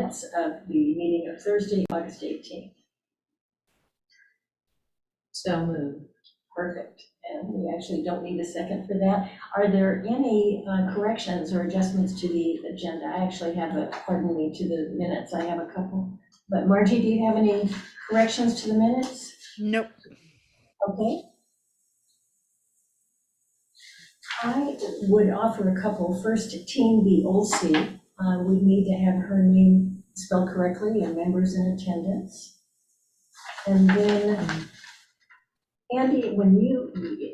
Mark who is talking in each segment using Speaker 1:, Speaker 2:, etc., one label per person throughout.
Speaker 1: minutes of the meeting of Thursday, August 18th.
Speaker 2: So moved.
Speaker 1: Perfect. And we actually don't need a second for that. Are there any corrections or adjustments to the agenda? I actually have pardon me, to the minutes. I have a couple. But Margie, do you have any corrections to the minutes?
Speaker 3: Nope.
Speaker 1: Okay. I would offer a couple. First, Teen B. Olsey. We need to have her name spelled correctly and members in attendance. And then Andy,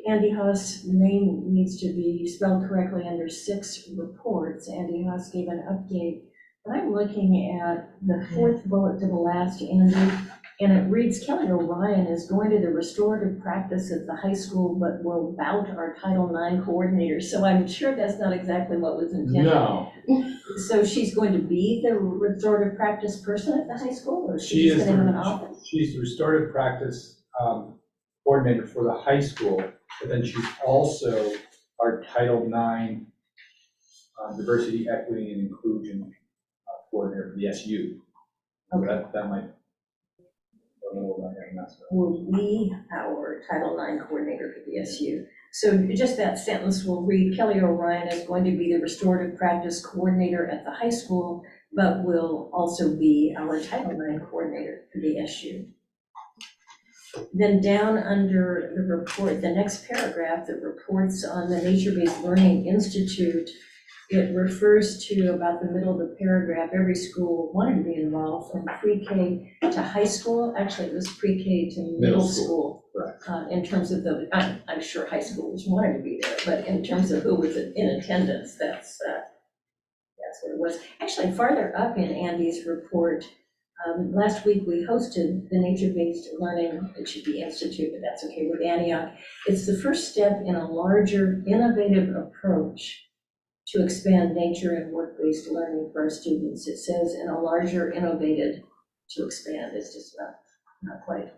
Speaker 1: Andy Haas' name needs to be spelled correctly under 6 reports. Andy Haas gave an update, but I'm looking at the 4th bullet to the last, Andy, and it reads, Kelly O'Ryan is going to the restorative practice at the high school, but will bout our Title IX coordinator. So I'm sure that's not exactly what was intended.
Speaker 4: No.
Speaker 1: So she's going to be the restorative practice person at the high school, or
Speaker 4: She
Speaker 1: she's
Speaker 4: is
Speaker 1: going to have an office?
Speaker 4: She's the restorative practice coordinator for the high school, but then she's also our Title IX diversity, equity, and inclusion coordinator for the SU.
Speaker 1: Okay.
Speaker 4: That might
Speaker 1: Will be our Title IX coordinator for the SU. So just that sentence will read, Kelly O'Ryan is going to be the restorative practice coordinator at the high school, but will also be our Title IX coordinator for the SU. Then down under the report, the next paragraph that reports on the Nature-Based Learning Institute, it refers to about the middle of the paragraph, every school wanted to be involved from pre-K to high school. Actually, it was pre-K to middle school.
Speaker 4: Correct.
Speaker 1: In terms of I'm sure high schoolers wanted to be there, but in terms of who was in attendance, that's what it was. Actually, farther up in Andy's report, last week we hosted the Nature-Based Learning, it should be Institute, but that's okay, with Antioch. It's the first step in a larger, innovative approach to expand nature and work-based learning for our students. It says in a larger, innovated to expand. It's just not quite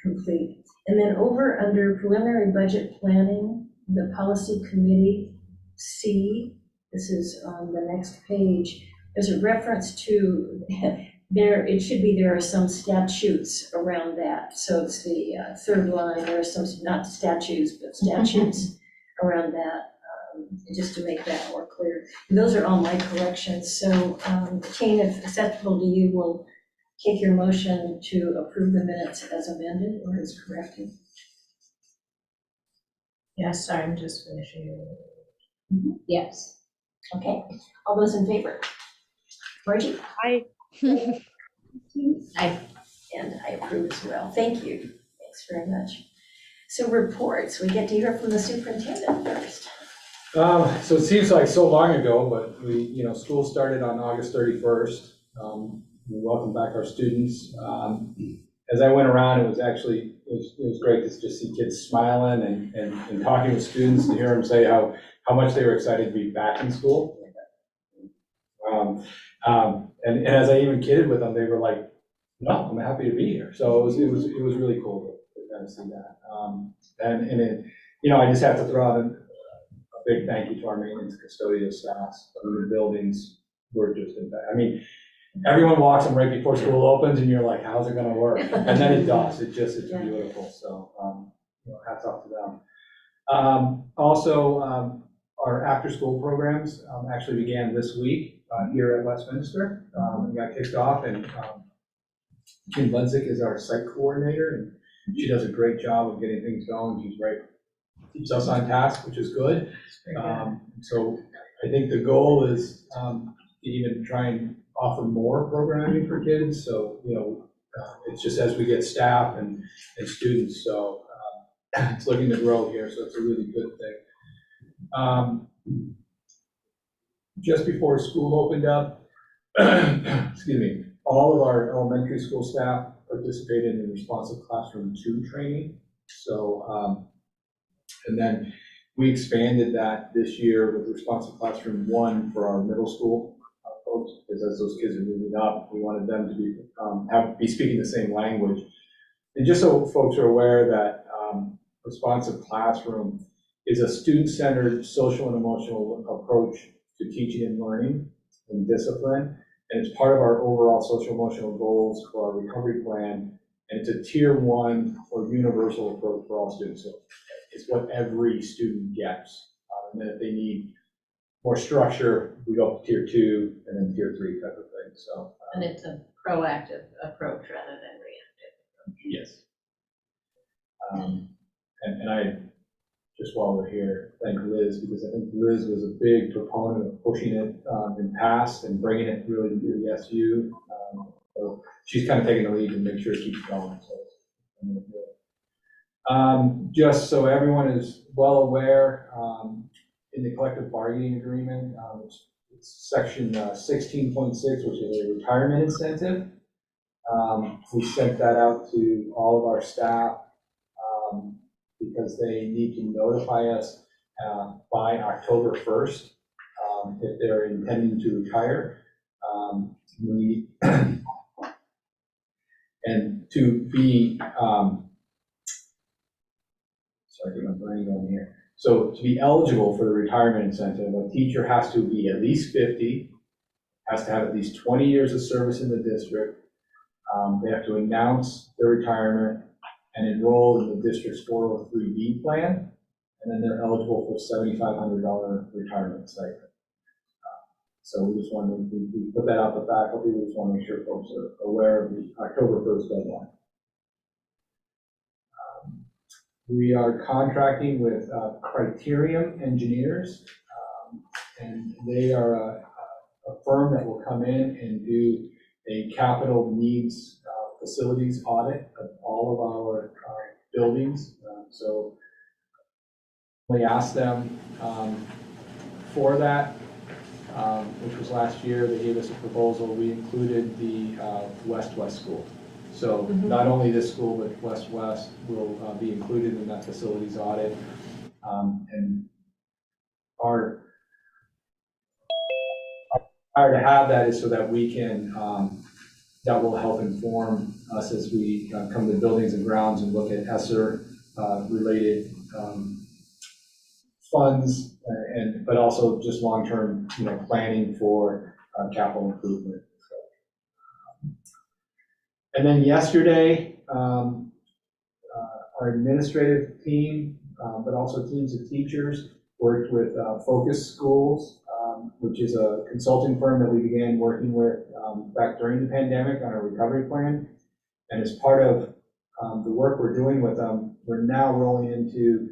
Speaker 1: complete. And then over under preliminary budget planning, the policy committee C, this is on the next page, there's a reference to it should be there are some statutes around that. So it's the third line, there are some, not statutes, but statutes around that. Just to make that more clear. And those are all my corrections. So, Kane, if acceptable to you, will take your motion to approve the minutes as amended or as corrected.
Speaker 2: Yes, I'm just finishing. Yes.
Speaker 1: Okay, all those in favor? Margie?
Speaker 3: Aye.
Speaker 2: Aye.
Speaker 1: And I approve as well. Thank you. Thanks very much. So reports, we get to hear from the superintendent first.
Speaker 4: So it seems like so long ago, but school started on August 31st. We welcome back our students. As I went around, it was great to just see kids smiling and talking with students, to hear them say how much they were excited to be back in school. And as I even kidded with them, they were like, "No, I'm happy to be here." So it was really cool to kind of see that. I just have to throw out a big thank you to our maintenance custodial staff. The buildings were just everyone walks them right before school opens, and you're like, "How's it going to work?" And then it does. It's beautiful. So hats off to them. Also, our after-school programs actually began this week here at Westminster. We got kicked off, and Kim Lenzik is our site coordinator, and she does a great job of getting things going. Keeps us on task, which is good. So I think the goal is to even try and offer more programming for kids. So, it's just as we get staff and students, so it's looking to grow here, so it's a really good thing. Just before school opened up, excuse me, all of our elementary school staff participated in the Responsive Classroom 2 training. So, and then we expanded that this year with Responsive Classroom 1 for our middle school folks, because as those kids are moving up, we wanted them to be speaking the same language. And just so folks are aware that Responsive Classroom is a student-centered social and emotional approach to teaching and learning and discipline. And it's part of our overall social emotional goals for our recovery plan. And it's a tier 1 or universal approach for all students. So it's what every student gets. And then if they need more structure, we go up to tier 2 and then tier 3 type of thing. So.
Speaker 2: And it's a proactive approach rather than reactive.
Speaker 4: Yes. And I, just while we're here, thank Liz, because I think Liz was a big proponent of pushing it in past and bringing it really to the SU. So she's kind of taking the lead and make sure it keeps going. So I'm gonna do it. Just so everyone is well aware, in the collective bargaining agreement, it's section 16.6, which is a retirement incentive. We sent that out to all of our staff because they need to notify us by October 1st if they're intending to retire. And to be, sorry, get my brain going here. So to be eligible for the retirement incentive, a teacher has to be at least 50, has to have at least 20 years of service in the district. They have to announce their retirement and enroll in the district's 403B plan, and then they're eligible for $7,500 retirement stipend. So we just wanted to, we put that out the faculty, we just want to make sure folks are aware of the October 1st deadline. We are contracting with Criterium Engineers, and they are a firm that will come in and do a capital needs facilities audit of all of our buildings. So we asked them for that, which was last year. They gave us a proposal. We included the West School. So not only this school, but West will be included in that facilities audit. And our desire to have that is so that we can, that will help inform us as we come to buildings and grounds and look at ESSER related funds, but also just long-term, planning for capital improvement. And then yesterday, our administrative team, but also teams of teachers, worked with Focus Schools, which is a consulting firm that we began working with back during the pandemic on a recovery plan. And as part of the work we're doing with them, we're now rolling into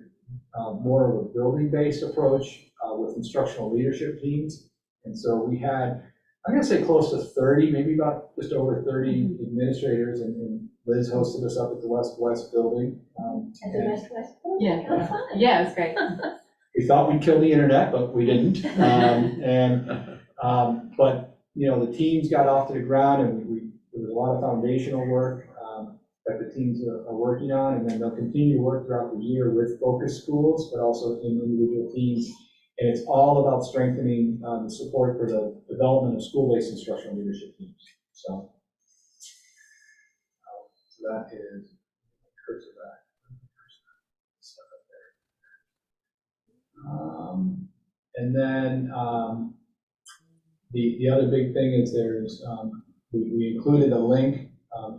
Speaker 4: more of a building-based approach with instructional leadership teams. And so we had, I'm going to say close to 30, maybe about just over 30 administrators, and Liz hosted us up at the West building.
Speaker 1: At the West building?
Speaker 3: Yeah.
Speaker 1: Oh, fun.
Speaker 3: Yeah, it was great.
Speaker 4: We thought we'd kill the internet, but we didn't. But the teams got off to the ground, and there was a lot of foundational work that the teams are working on, and then they'll continue to work throughout the year with Focus Schools, but also in individual teams. And it's all about strengthening the support for the development of school-based instructional leadership teams. So that is cursor back. And then the other big thing is we included a link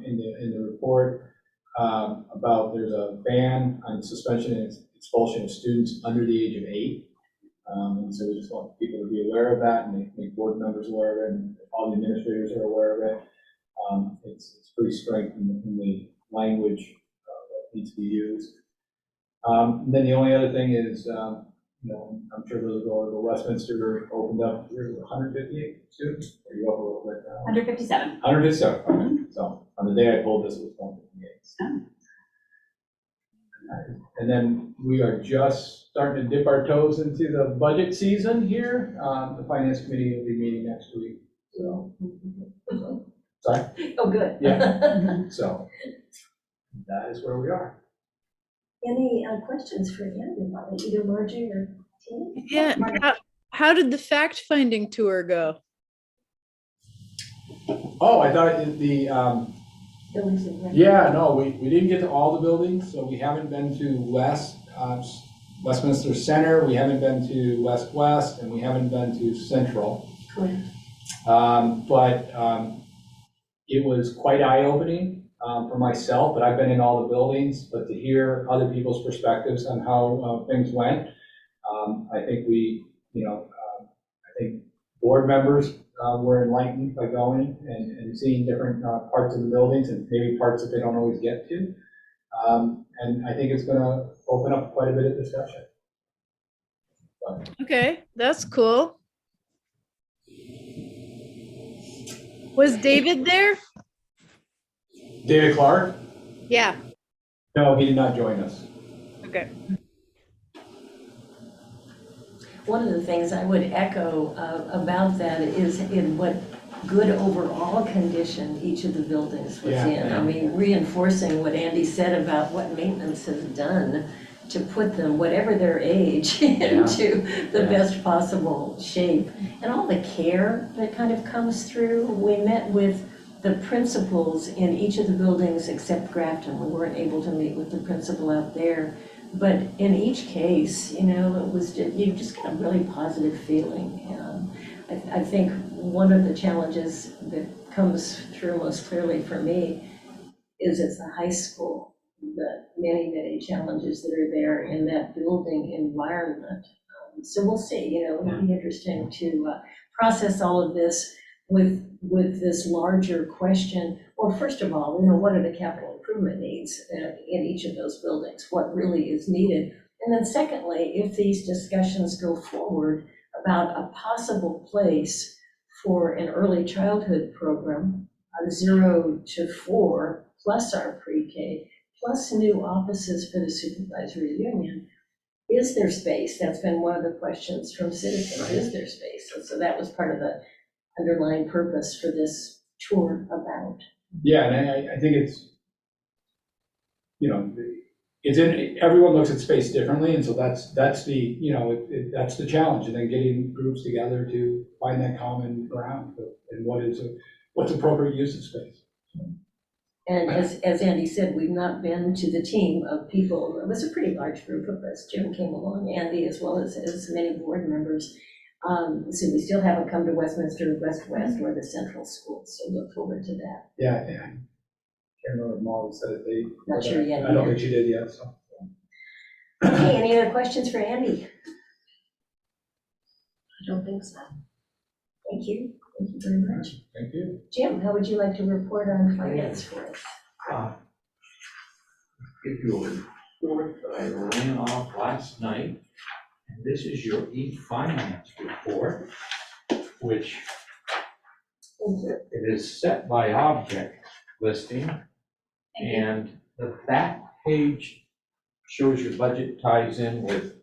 Speaker 4: in the report about there's a ban on suspension and expulsion of students under the age of 8. And so we just want people to be aware of that and make board members aware of it, and all the administrators are aware of it. It's pretty strict in the language that needs to be used. And then the only other thing is, I'm sure those go over. Westminster opened up, there's 158 students. Are you up a little bit now?
Speaker 3: 157.
Speaker 4: 157. Okay. So on the day I pulled this, it was 158.
Speaker 3: Oh.
Speaker 4: And then we are just starting to dip our toes into the budget season here. The finance committee will be meeting next week. So sorry?
Speaker 1: Oh, good.
Speaker 4: Yeah. So that is where we are.
Speaker 1: Any questions for Andy about it, either Margie or Tina?
Speaker 5: Yeah, how did the fact-finding tour go?
Speaker 4: Oh, I thought the
Speaker 1: Buildings and grounds.
Speaker 4: yeah, no, we didn't get to all the buildings, so we haven't been to Westminster Center, we haven't been to West, and we haven't been to Central.
Speaker 1: Correct.
Speaker 4: It was quite eye-opening for myself, but I've been in all the buildings, but to hear other people's perspectives on how things went, I think I think board members were enlightened by going and seeing different parts of the buildings and maybe parts that they don't always get to. And I think it's going to open up quite a bit of discussion.
Speaker 5: Okay, that's cool. Was David there?
Speaker 4: David Clark?
Speaker 5: Yeah.
Speaker 4: No, he did not join us.
Speaker 5: Okay.
Speaker 1: One of the things I would echo about that is in what good overall condition each of the buildings was in. I mean, reinforcing what Andy said about what maintenance has done to put them, whatever their age, into the best possible shape. And all the care that kind of comes through. We met with the principals in each of the buildings except Grafton. We weren't able to meet with the principal out there. But in each case, it was you just got a really positive feeling. I think one of the challenges that comes through most clearly for me is at the high school, the many challenges that are there in that building environment. So we'll see, it'll be interesting to process all of this with this larger question. Well, first of all, what are the capital improvement needs in each of those buildings? What really is needed? And then secondly, if these discussions go forward about a possible place for an early childhood program, 0 to 4, plus our pre-K, plus new offices for the supervisory union, is there space? That's been one of the questions from citizens, is there space? And so that was part of the underlying purpose for this tour about.
Speaker 4: Yeah, and I think it's, everyone looks at space differently, and so that's the that's the challenge, and then getting groups together to find that common ground and what's appropriate use of space.
Speaker 1: And as Andy said, we've not been to the team of people. It was a pretty large group of us. Jim came along, Andy, as well as many board members. So we still haven't come to Westminster, West or the Central School, so look forward to that.
Speaker 4: Yeah, I can't remember if Molly said it.
Speaker 1: Not sure yet.
Speaker 4: I don't think she did yet, so.
Speaker 1: Okay, any other questions for Andy?
Speaker 2: I don't think so.
Speaker 1: Thank you. Thank you very much.
Speaker 4: Thank you.
Speaker 1: Jim, how would you like to report on finance for us?
Speaker 3: Give you a report that I ran off last night. And this is your e-finance report, which it is set by object listing. And the back page shows your budget ties in with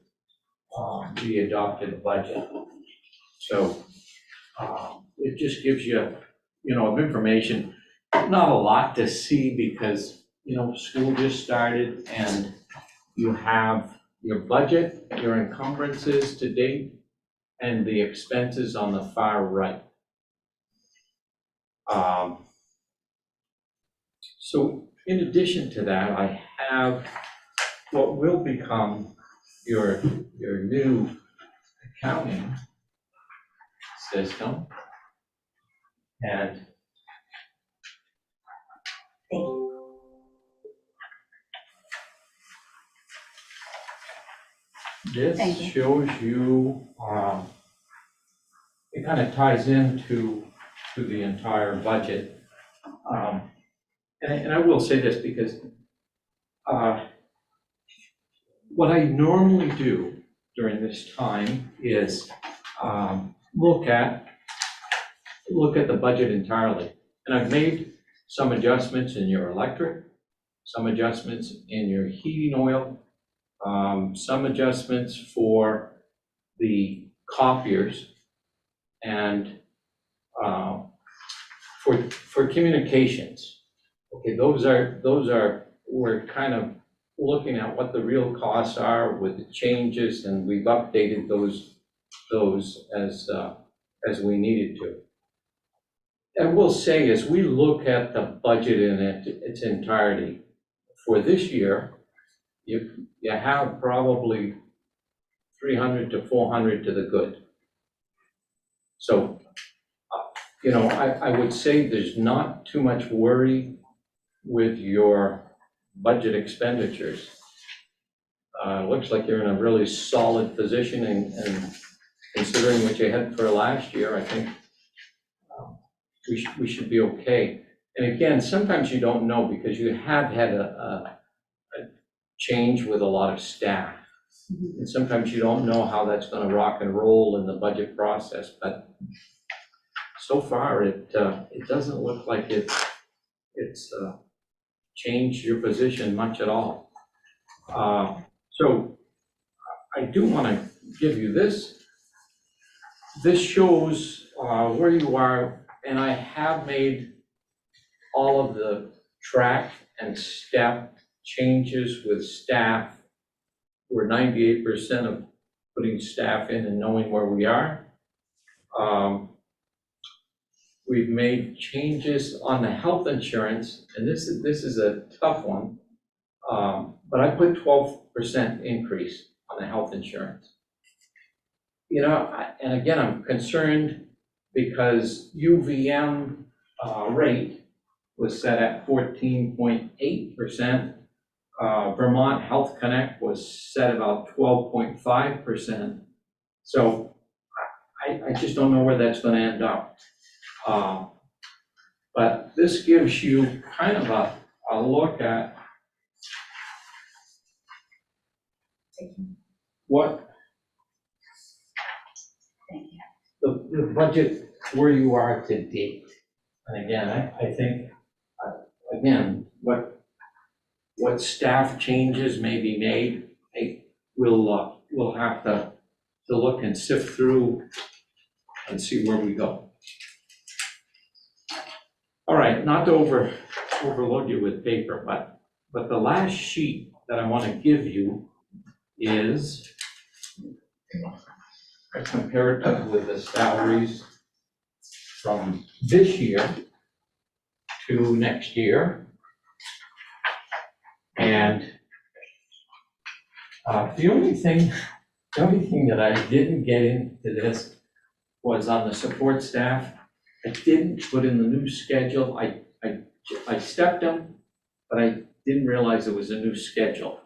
Speaker 3: the adopted budget. So it just gives you, of information, not a lot to see because, school just started and you have your budget, your encumbrances to date, and the expenses on the far right. So in addition to that, I have what will become your new accounting system. And this shows you, it kind of ties into the entire budget. And I will say this because what I normally do during this time is look at the budget entirely. And I've made some adjustments in your electric, some adjustments in your heating oil, some adjustments for the copiers, and for communications. Okay, those are we're kind of looking at what the real costs are with the changes, and we've updated those as we needed to. I will say, as we look at the budget in its entirety for this year, you have probably 300 to 400 to the good. So I would say there's not too much worry with your budget expenditures. Looks like you're in a really solid position, and considering what you had for last year, I think we should be okay. And again, sometimes you don't know because you have had a change with a lot of staff. And sometimes you don't know how that's going to rock and roll in the budget process, but so far it doesn't look like it's changed your position much at all. So I do want to give you this. This shows where you are, and I have made all of the track and step changes with staff. We're 98% of putting staff in and knowing where we are. We've made changes on the health insurance, and this is a tough one, but I put 12% increase on the health insurance. And again, I'm concerned because UVM rate was set at 14.8%. Vermont Health Connect was set about 12.5%. So I just don't know where that's going to end up. But this gives you kind of a look at what the budget where you are to date. And again, I think, again, what staff changes may be made, we'll have to look and sift through and see where we go. All right, not to overload you with paper, but the last sheet that I want to give you is a comparative with the salaries from this year to next year. And the only thing that I didn't get into this was on the support staff. I didn't put in the new schedule. I stepped them, but I didn't realize it was a new schedule.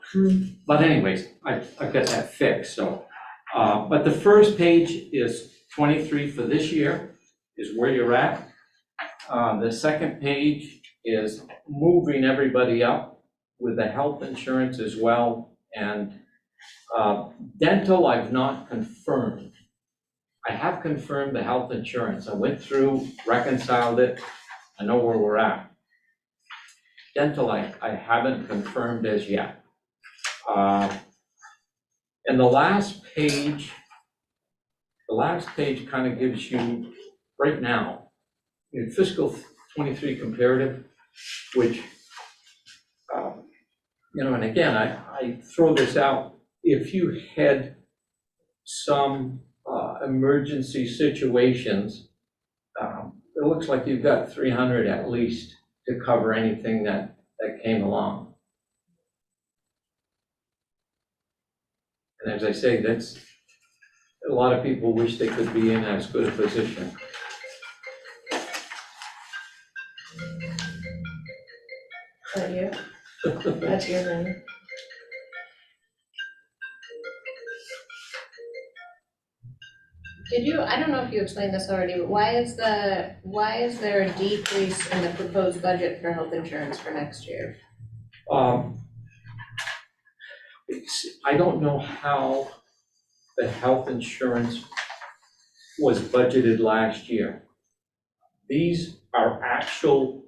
Speaker 3: But anyways, I've got that fixed. So, but the first page is 23 for this year, is where you're at. The second page is moving everybody up with the health insurance as well. And dental, I've not confirmed. I have confirmed the health insurance. I went through, reconciled it. I know where we're at. Dental, I haven't confirmed as yet. And the last page kind of gives you right now in fiscal 23 comparative, which, and again, I throw this out. If you had some emergency situations, it looks like you've got 300 at least to cover anything that came along. And as I say, that's a lot of people wish they could be in as good a position.
Speaker 2: Is that you? That's your name. I don't know if you explained this already, but why is there a decrease in the proposed budget for health insurance for next year?
Speaker 3: I don't know how the health insurance was budgeted last year. These are actual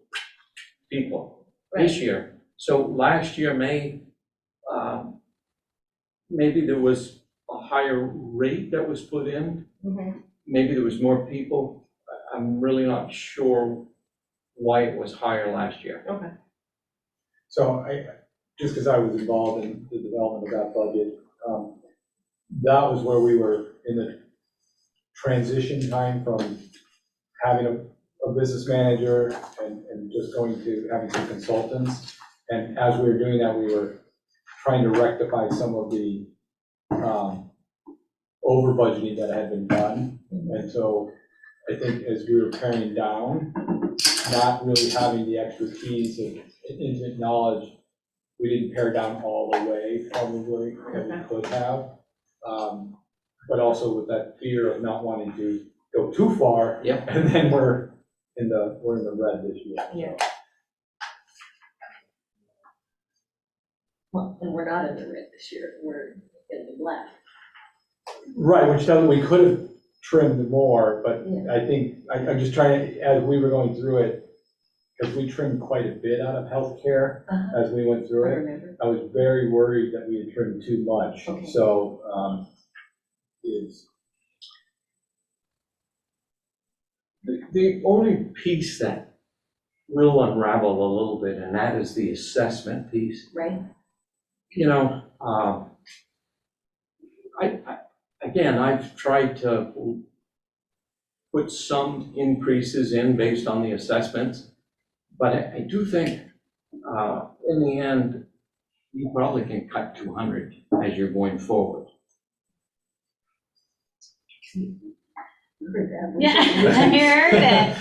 Speaker 3: people this year. So last year maybe there was a higher rate that was put in.
Speaker 2: Mm-hmm.
Speaker 3: Maybe there was more people. I'm really not sure why it was higher last year.
Speaker 2: Okay.
Speaker 4: So just because I was involved in the development of that budget, that was where we were in the transition time from having a business manager and just going to having some consultants. And as we were doing that, we were trying to rectify some of the over budgeting that had been done. And so I think as we were paring down, not really having the expertise and intimate knowledge, we didn't pare down all the way probably that we could have. But also with that fear of not wanting to go too far.
Speaker 3: Yep.
Speaker 4: And then we're in the red this year. So.
Speaker 2: Yeah.
Speaker 1: Well, and we're not in the red this year, we're in the black.
Speaker 4: Right, which doesn't, we could have trimmed more, but
Speaker 1: Yeah.
Speaker 4: I think, I'm just trying to, as we were going through it, because we trimmed quite a bit out of healthcare as we went
Speaker 1: I
Speaker 4: through it.
Speaker 1: remember.
Speaker 4: I was very worried that we had trimmed too much.
Speaker 1: Okay.
Speaker 4: So, is,
Speaker 3: The only piece that will unravel a little bit, and that is the assessment piece.
Speaker 1: Right?
Speaker 3: You know, again, I've tried to put some increases in based on the assessments, but I do think, in the end, you probably can cut 200 as you're going forward.
Speaker 1: You heard that.
Speaker 6: Yeah, I heard it.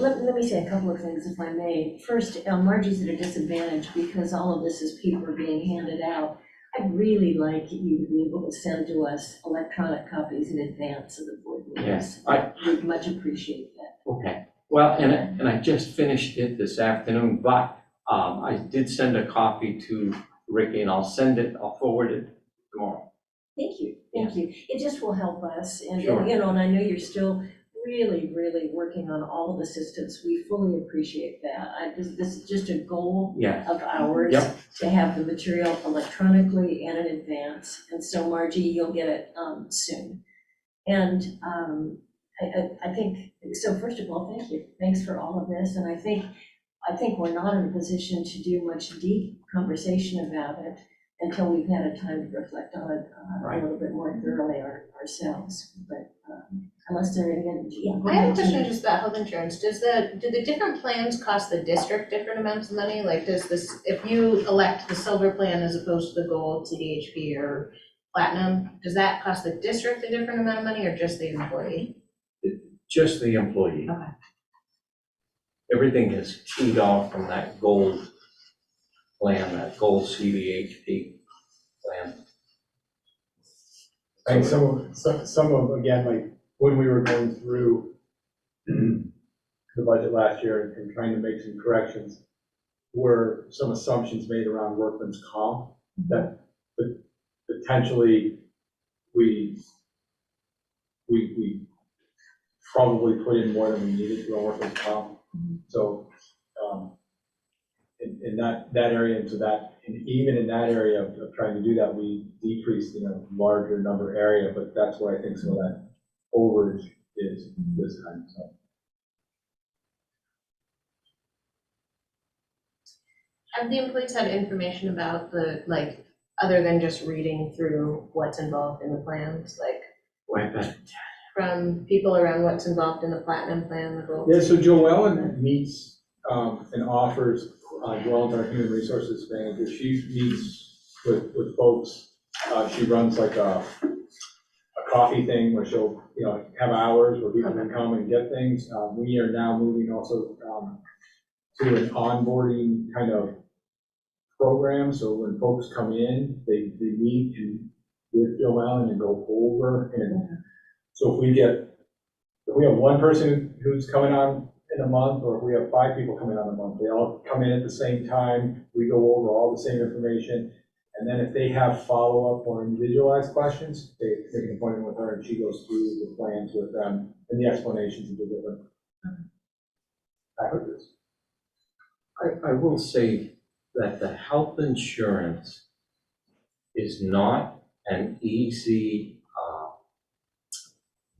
Speaker 1: Let me say a couple of things, if I may. First, Margie's at a disadvantage because all of this is paper being handed out. I'd really like you to be able to send to us electronic copies in advance of the board meetings.
Speaker 3: Yes,
Speaker 1: We'd much appreciate that.
Speaker 3: Okay, well, and I just finished it this afternoon, but I did send a copy to Ricky, and I'll forward it tomorrow.
Speaker 1: Thank you, thank you. It just will help us, and,
Speaker 3: Sure.
Speaker 1: you know, and I know you're still really, really working on all of the systems. We fully appreciate that. This is just a goal
Speaker 3: Yeah,
Speaker 1: of ours.
Speaker 3: Yep.
Speaker 1: To have the material electronically and in advance. And so Margie, you'll get it soon. And I think, so first of all, thank you. Thanks for all of this. And I think we're not in a position to do much deep conversation about it until we've had a time to reflect on it a little bit more thoroughly ourselves. But unless there are any, yeah.
Speaker 2: I have a question just about health insurance. Do the different plans cost the district different amounts of money? Like does this, if you elect the silver plan as opposed to the gold, CDHP or platinum, does that cost the district a different amount of money or just the employee?
Speaker 3: just the employee.
Speaker 2: Okay.
Speaker 3: Everything is teed off from that gold plan, that gold CDHP plan.
Speaker 4: I think some of, again, like, when we were going through the budget last year and trying to make some corrections, were some assumptions made around workman's comp that potentially we probably put in more than we needed to our workman's comp. So, in that area, into that, and even in that area of trying to do that, we decreased in a larger number area, but that's where I think some of that overage is this time, so.
Speaker 2: Have the employees had information about the, like, other than just reading through what's involved in the plans, like,
Speaker 3: Wait, but
Speaker 2: from people around what's involved in the platinum plan, the gold?
Speaker 4: Yeah, so Joellen meets and offers, Joellen's our human resources manager, she meets with folks, she runs like a coffee thing where she'll, have hours where people can come and get things. We are now moving also to an onboarding kind of program, so when folks come in, they meet with Joellen and go over, and so if we have one person who's coming on in a month, or if we have 5 people coming on a month, they all come in at the same time, we go over all the same information, and then if they have follow-up or individualized questions, they make an appointment with her, and she goes through the plans with them and the explanations of the different packages.
Speaker 3: I will say that the health insurance is not an easy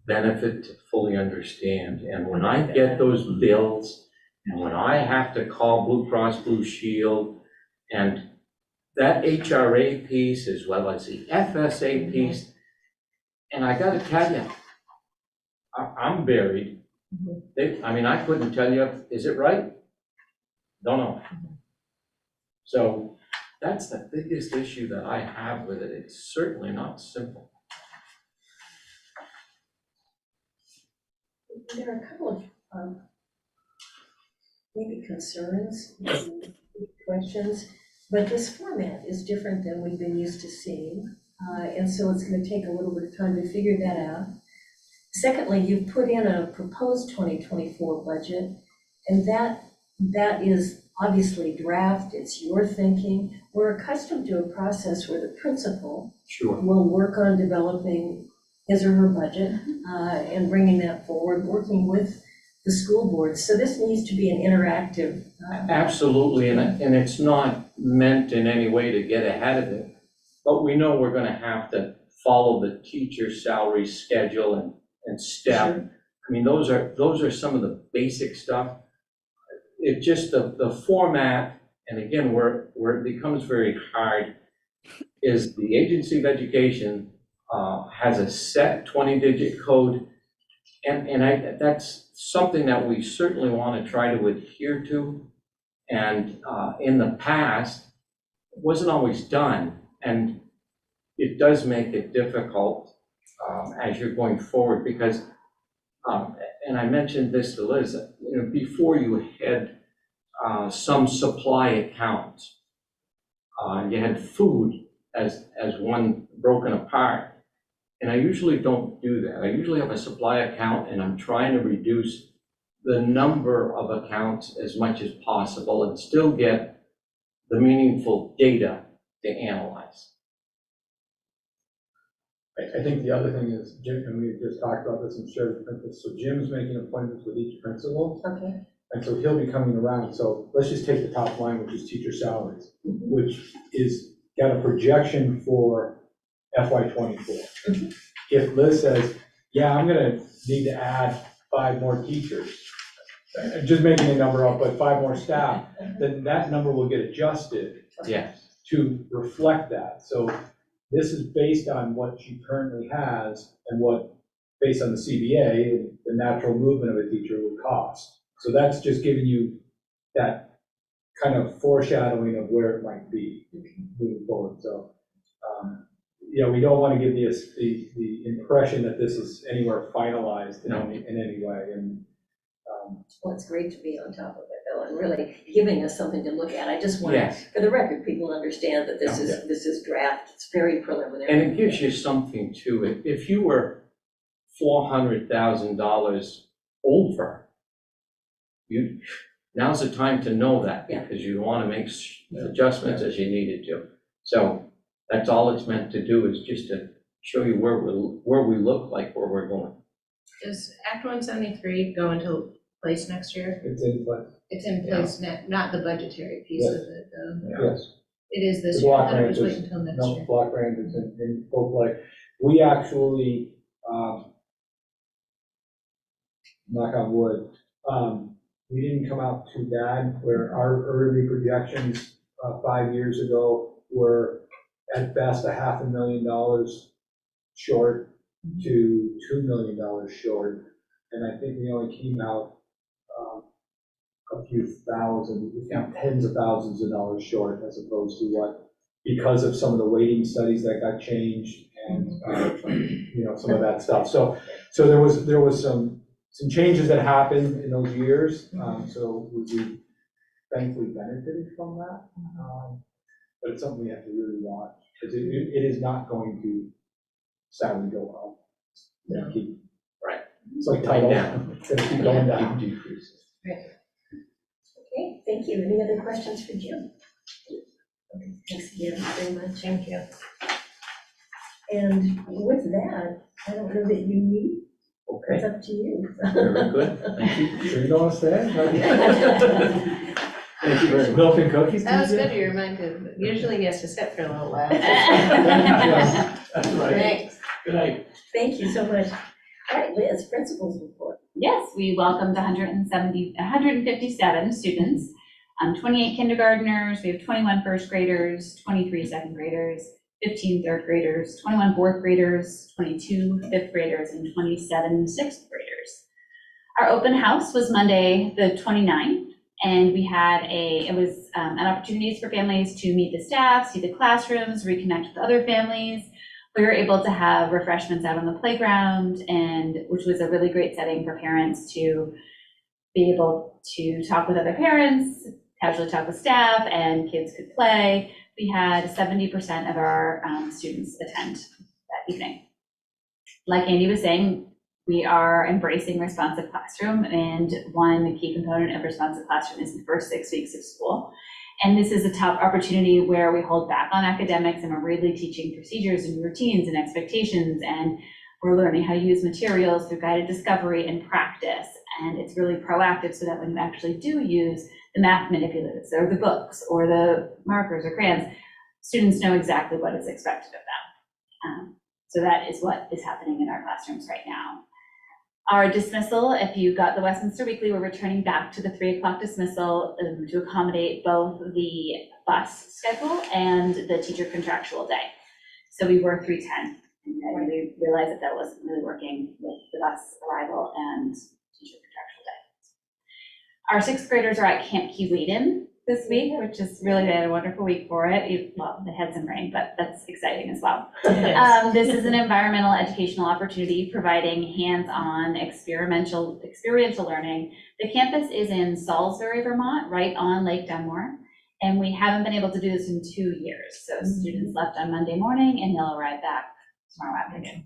Speaker 3: benefit to fully understand. And when I get those bills, and when I have to call Blue Cross Blue Shield, and that HRA piece as well as the FSA piece, and I gotta tell you, I'm buried. I couldn't tell you, is it right? Don't know. So that's the biggest issue that I have with it. It's certainly not simple.
Speaker 1: There are a couple of maybe concerns, questions, but this format is different than we've been used to seeing. And so it's going to take a little bit of time to figure that out. Secondly, you've put in a proposed 2024 budget, and that is obviously draft, it's your thinking. We're accustomed to a process where the principal
Speaker 3: Sure.
Speaker 1: will work on developing his or her budget and bringing that forward, working with the school board. So this needs to be an interactive.
Speaker 3: Absolutely, and it's not meant in any way to get ahead of it, but we know we're gonna have to follow the teacher's salary schedule and step.
Speaker 1: Sure.
Speaker 3: I mean, those are some of the basic stuff. It just, the format, and again, where it becomes very hard, is the Agency of Education has a set 20-digit code, and that's something that we certainly want to try to adhere to. And in the past, it wasn't always done, and it does make it difficult as you're going forward, because, and I mentioned this to Liz, you know, before you had some supply accounts, you had food as one broken apart. And I usually don't do that. I usually have a supply account, and I'm trying to reduce the number of accounts as much as possible and still get the meaningful data to analyze.
Speaker 4: I think the other thing is, Jim, and we just talked about this and shared the principals, so Jim's making appointments with each principal,
Speaker 1: Okay.
Speaker 4: and so he'll be coming around. So let's just take the top line, which is teacher salaries, which is got a projection for FY '24. If Liz says, yeah, I'm gonna need to add 5 more teachers, just making a number up, but 5 more staff, then that number will get adjusted
Speaker 3: Yes.
Speaker 4: to reflect that. So this is based on what she currently has and what, based on the CBA, the natural movement of a teacher would cost. So that's just giving you that kind of foreshadowing of where it might be moving forward. So, yeah, we don't want to give the impression that this is anywhere finalized in any way. And
Speaker 1: Well, it's great to be on top of it, though, and really giving us something to look at. I just want,
Speaker 3: Yes.
Speaker 1: for the record, people understand that this is draft, it's very preliminary.
Speaker 3: And it gives you something to it. If you were $400,000 over, now's the time to know that, because you want to make adjustments as you needed to. So that's all it's meant to do, is just to show you where we look like, where we're going.
Speaker 2: Does Act 173 go into place next year?
Speaker 4: it's in place.
Speaker 2: It's in place, not the budgetary piece
Speaker 4: Yes.
Speaker 2: of it, though.
Speaker 3: Yeah.
Speaker 4: Yes.
Speaker 2: It is this
Speaker 4: The
Speaker 2: year, I
Speaker 4: block
Speaker 2: thought it was
Speaker 4: grant
Speaker 2: waiting until next
Speaker 4: No,
Speaker 2: year.
Speaker 4: block grant is in full play. We actually, knock on wood, we didn't come out too bad, where our early projections 5 years ago were at best $500,000 short to $2 million short. And I think we only came out a few thousand, tens of thousands of dollars short, as opposed to what, because of some of the weighting studies that got changed and, some of that stuff. So there was some changes that happened in those years. So we thankfully benefited from that. But it's something we have to really watch, because it is not going to sadly go up. It's gonna keep,
Speaker 3: Right.
Speaker 4: It's like tidal, it's gonna keep going down.
Speaker 3: Decreases.
Speaker 1: Okay, thank you. Any other questions for Jim? Okay, thanks again very much.
Speaker 2: Thank you.
Speaker 1: And with that, I don't know that you need, it's
Speaker 3: Okay,
Speaker 1: up to you.
Speaker 3: very good. Thank you.
Speaker 4: Sure you don't want to stay? Thank you very much. Milk and cookies?
Speaker 2: That was
Speaker 4: Tuesday?
Speaker 2: good, you reminded, usually he has to sit for a little while.
Speaker 4: Yes, that's right.
Speaker 2: Thanks.
Speaker 3: Good night.
Speaker 1: Thank you so much. All right, Liz, principal's report.
Speaker 6: Yes, we welcomed 157 students, 28 kindergartners, we have 21 first graders, 23 second graders, 15 third graders, 21 fourth graders, 22 fifth graders, and 27 sixth graders. Our open house was Monday, the 29th, and we had an opportunities for families to meet the staff, see the classrooms, reconnect with other families, We were able to have refreshments out on the playground, and which was a really great setting for parents to be able to talk with other parents, casually talk with staff, and kids could play. We had 70% of our students attend that evening. Like Andy was saying, we are embracing responsive classroom, and one key component of responsive classroom is the first 6 weeks of school. And this is a top opportunity where we hold back on academics and we're really teaching procedures and routines and expectations, and we're learning how to use materials through guided discovery and practice. And it's really proactive so that when you actually do use the math manipulatives or the books or the markers or crayons, students know exactly what is expected of them. So that is what is happening in our classrooms right now. Our dismissal, if you got the Westminster Weekly, we're returning back to the 3 o'clock dismissal to accommodate both the bus schedule and the teacher contractual day. So we were 3:10, and we realized that that wasn't really working with the bus arrival and teacher contractual day. Our 6th graders are at Camp Keewaydin this week, which is really, they had a wonderful week for it. Well, they had some rain, but that's exciting as well. This is an environmental educational opportunity providing hands-on experiential learning. The campus is in Salisbury, Vermont, right on Lake Dunmore, and we haven't been able to do this in 2 years. So students left on Monday morning and they'll arrive back tomorrow afternoon.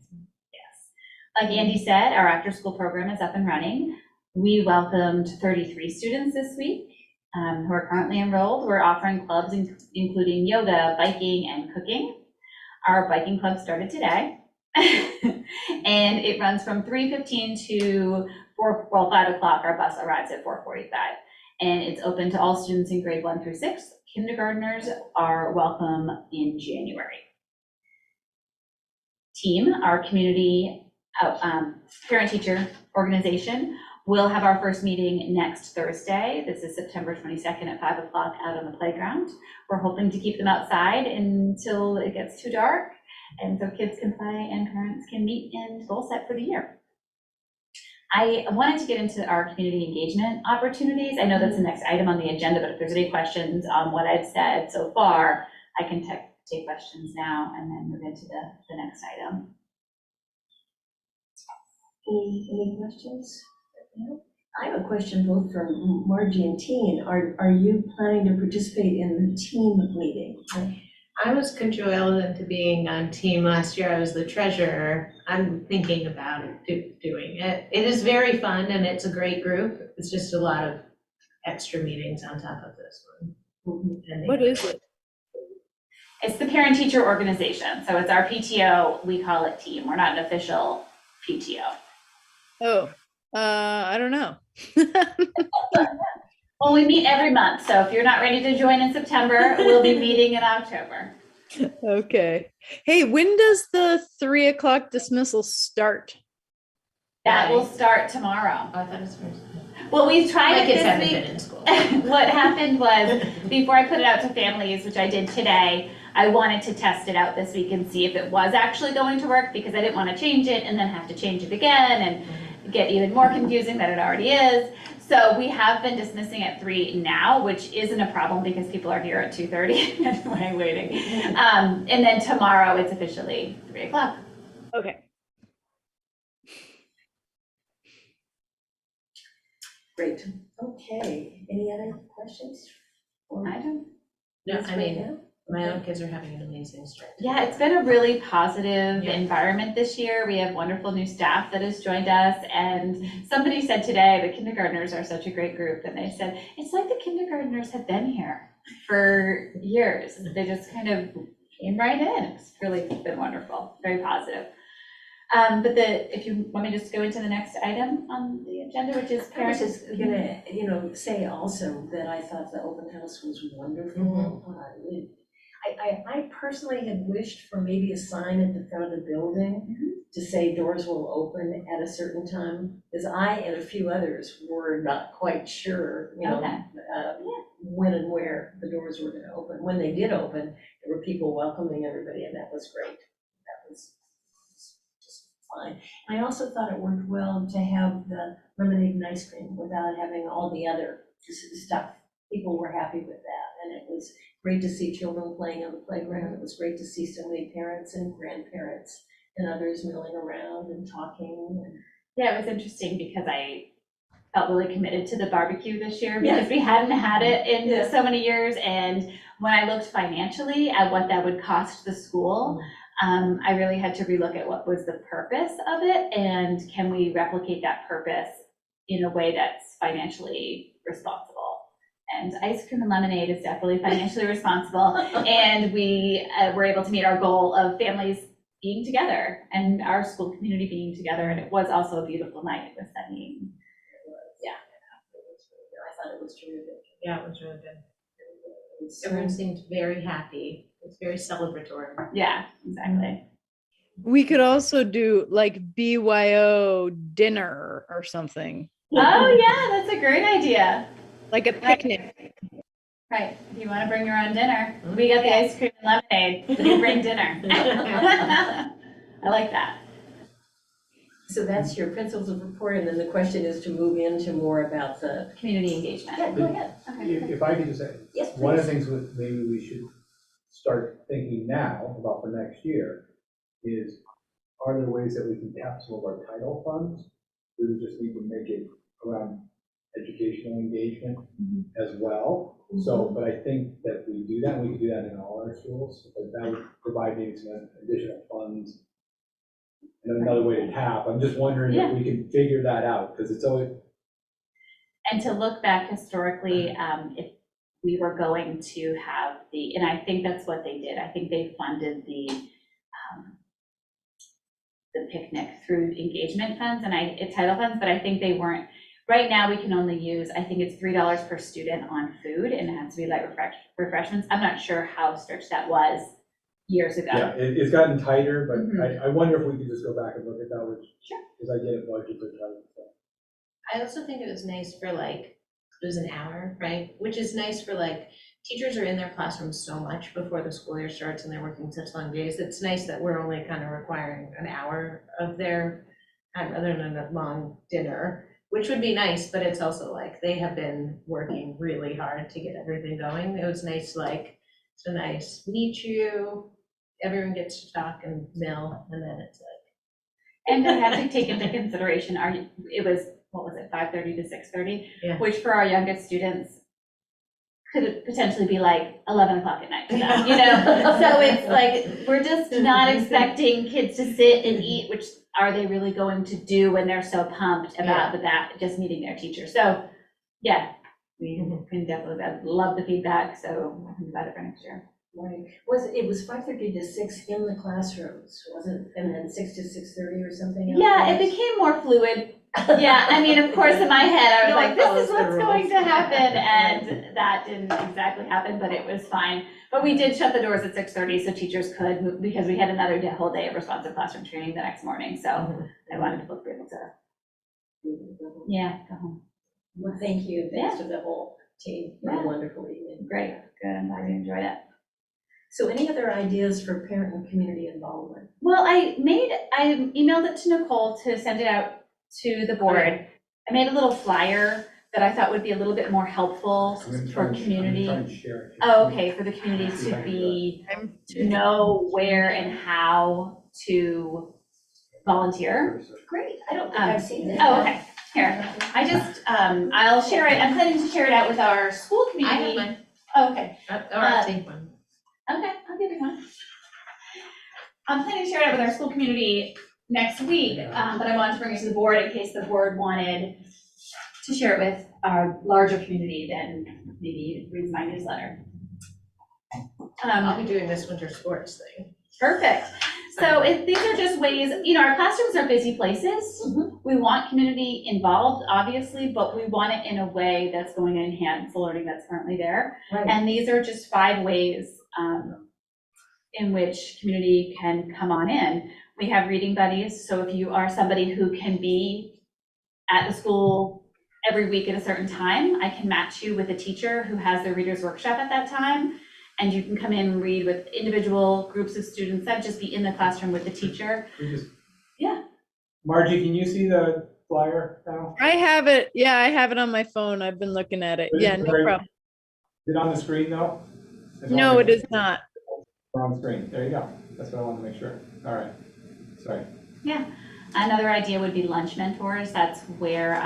Speaker 6: Yes. Like Andy said, our after-school program is up and running. We welcomed 33 students this week. Who are currently enrolled. We're offering clubs including yoga, biking, and cooking. Our biking club started today, and it runs from 3:15 to 5 o'clock. Our bus arrives at 4:45, and it's open to all students in grade 1 through 6. Kindergartners are welcome in January. Team, our community parent-teacher organization, we'll have our first meeting next Thursday. This is September 22nd at 5 o'clock out on the playground. We're hoping to keep them outside until it gets too dark, and so kids can play and parents can meet and goal set for the year. I wanted to get into our community engagement opportunities. I know that's the next item on the agenda, but if there's any questions on what I've said so far, I can take questions now and then move into the next item.
Speaker 1: Any questions? I have a question both for Margie and Teen. Are you planning to participate in the team meeting?
Speaker 2: I was cajoled into being on team last year. I was the treasurer. I'm thinking about doing it. It is very fun and it's a great group. It's just a lot of extra meetings on top of this one.
Speaker 5: What is it?
Speaker 6: It's the parent-teacher organization. So it's our PTO. We call it team. We're not an official PTO.
Speaker 5: Oh, I don't know.
Speaker 6: Well, we meet every month, so if you're not ready to join in September, we'll be meeting in October.
Speaker 5: Okay. Hey, when does the 3 o'clock dismissal start?
Speaker 6: That will start tomorrow.
Speaker 2: I thought it was first.
Speaker 6: Well, we've tried
Speaker 2: My
Speaker 6: it
Speaker 2: kids
Speaker 6: this
Speaker 2: haven't
Speaker 6: week.
Speaker 2: been in school.
Speaker 6: What happened was, before I put it out to families, which I did today, I wanted to test it out this week and see if it was actually going to work, because I didn't want to change it and then have to change it again and get even more confusing than it already is. So we have been dismissing at 3 now, which isn't a problem because people are here at 2:30 anyway, waiting. And then tomorrow it's officially 3 o'clock.
Speaker 5: Okay.
Speaker 1: Great. Okay. Any other questions?
Speaker 6: I don't.
Speaker 2: No, I mean, my own kids are having an amazing start.
Speaker 6: Yeah, it's been a really positive
Speaker 2: Yeah.
Speaker 6: environment this year. We have wonderful new staff that has joined us, and somebody said today the kindergartners are such a great group, and they said it's like the kindergartners have been here for years. They just kind of came right in. It's really been wonderful, very positive. But if you want me to just go into the next item on the agenda, which is
Speaker 1: I was
Speaker 6: parents.
Speaker 1: just gonna, say also that I thought the open house was wonderful. I personally had wished for maybe a sign at the front of the building to say doors will open at a certain time, because I and a few others were not quite sure,
Speaker 6: Okay.
Speaker 1: when and where the doors were gonna open. When they did open, there were people welcoming everybody, and that was great. That was just fine. And I also thought it worked well to have the lemonade and ice cream without having all the other stuff. People were happy with that. And it was great to see children playing on the playground. It was great to see so many parents and grandparents and others milling around and talking. And
Speaker 6: Yeah, it was interesting because I felt really committed to the barbecue this year because we hadn't had it in so many years. And when I looked financially at what that would cost the school, I really had to relook at what was the purpose of it and can we replicate that purpose in a way that's financially responsible. And ice cream and lemonade is definitely financially responsible. And we were able to meet our goal of families being together and our school community being together. And it was also a beautiful night with sunny.
Speaker 1: I thought it was terrific.
Speaker 2: Yeah, it was really good.
Speaker 1: It was
Speaker 2: Everyone seemed very happy. It was very celebratory.
Speaker 6: Yeah, exactly.
Speaker 5: We could also do like BYO dinner or something,
Speaker 6: Oh yeah, that's a great idea.
Speaker 5: like a picnic.
Speaker 6: Right, if you want to bring your own dinner, we got the ice cream and lemonade, you bring dinner. I like that.
Speaker 1: So that's your principles of report, and then the question is to move into more about the,
Speaker 6: Community engagement.
Speaker 1: yeah, go ahead.
Speaker 6: Okay.
Speaker 4: If I could just say,
Speaker 1: Yes,
Speaker 4: one of
Speaker 1: please.
Speaker 4: the things that maybe we should start thinking now about for next year is, are there ways that we can tap some of our title funds? We would just need to make it around educational engagement as well. So, but I think that we do that, we can do that in all our schools, but that would provide maybe some additional funds. And another way to tap, I'm just wondering if we can figure that out, because it's always,
Speaker 6: And to look back historically, if we were going to have and I think that's what they did. I think they funded the picnic through engagement funds and title funds, but I think they weren't. Right now, we can only use, I think it's $3 per student on food, and it has to be light refreshments. I'm not sure how strict that was years ago.
Speaker 4: yeah, it's gotten tighter, but I wonder if we could just go back and look at that, which, because I get it budget for title stuff.
Speaker 2: I also think it was nice for like, it was an hour, right? Which is nice for like, teachers are in their classrooms so much before the school year starts and they're working such long days. It's nice that we're only kind of requiring an hour of their time rather than a long dinner, which would be nice, but it's also like, they have been working really hard to get everything going. It was nice, like, it's a nice meet you, everyone gets to talk and mill, and then it's like.
Speaker 6: And they had to take into consideration, it was, what was it, 5:30 to 6:30?
Speaker 2: Yeah.
Speaker 6: Which for our youngest students could potentially be like 11 o'clock at night for them, you know? So it's like, we're just not expecting kids to sit and eat, which are they really going to do when they're so pumped about just meeting their teacher? So, yeah, we can definitely, I'd love the feedback, so I think about it for next year.
Speaker 1: Right. It was 5:30 to 6 in the classrooms, wasn't, and then 6 to 6:30 or something?
Speaker 6: Yeah, it
Speaker 1: afterwards?
Speaker 6: became more fluid. Yeah, I mean, of course, in my head, I was
Speaker 2: No
Speaker 6: like,
Speaker 2: one
Speaker 6: this
Speaker 2: follows
Speaker 6: is
Speaker 2: the
Speaker 6: what's going
Speaker 2: rules.
Speaker 6: to happen, and that didn't exactly happen, but it was fine. But we did shut the doors at 6:30 so teachers could, because we had another whole day of responsive classroom training the next morning, so I wanted to be able to, go home.
Speaker 1: Well, thank you. Thanks to the whole team. What a
Speaker 6: Yeah.
Speaker 1: wonderful evening.
Speaker 6: Great, good, I'm glad you enjoyed it.
Speaker 1: So any other ideas for parent and community involvement?
Speaker 6: Well, I emailed it to Nicole to send it out to the board. I made a little flyer that I thought would be a little bit more helpful
Speaker 4: I'm gonna try
Speaker 6: for
Speaker 4: and- I'm
Speaker 6: community.
Speaker 4: gonna try and share it.
Speaker 6: Oh, okay, for the community to know where and how to volunteer.
Speaker 1: Great. I don't think I've seen it.
Speaker 6: Oh, okay, here, I just, I'll share it, I'm planning to share it out with our school
Speaker 2: I
Speaker 6: community.
Speaker 2: have mine,
Speaker 6: Oh, okay,
Speaker 2: or I'll take one.
Speaker 6: okay, I'll give you one. I'm planning to share it out with our school community next week, but I wanted to bring it to the board in case the board wanted to share it with our larger community, then maybe read my newsletter.
Speaker 2: I'll be doing this winter sports thing.
Speaker 6: Perfect. So these are just ways, our classrooms are busy places. We want community involved, obviously, but we want it in a way that's going to enhance the learning that's currently there.
Speaker 1: Right.
Speaker 6: And these are just 5 ways in which community can come on in. We have reading buddies, so if you are somebody who can be at the school every week at a certain time, I can match you with a teacher who has their reader's workshop at that time, and you can come in and read with individual groups of students. That'd just be in the classroom with the teacher. Yeah.
Speaker 4: Margie, can you see the flyer now?
Speaker 5: I have it. Yeah, I have it on my phone. I've been looking at it. Yeah, no problem.
Speaker 4: Is it on the screen though?
Speaker 5: No, it is not.
Speaker 4: On the screen, there you go. That's what I wanted to make sure. All right, sorry.
Speaker 6: Yeah, another idea would be lunch mentors. That's where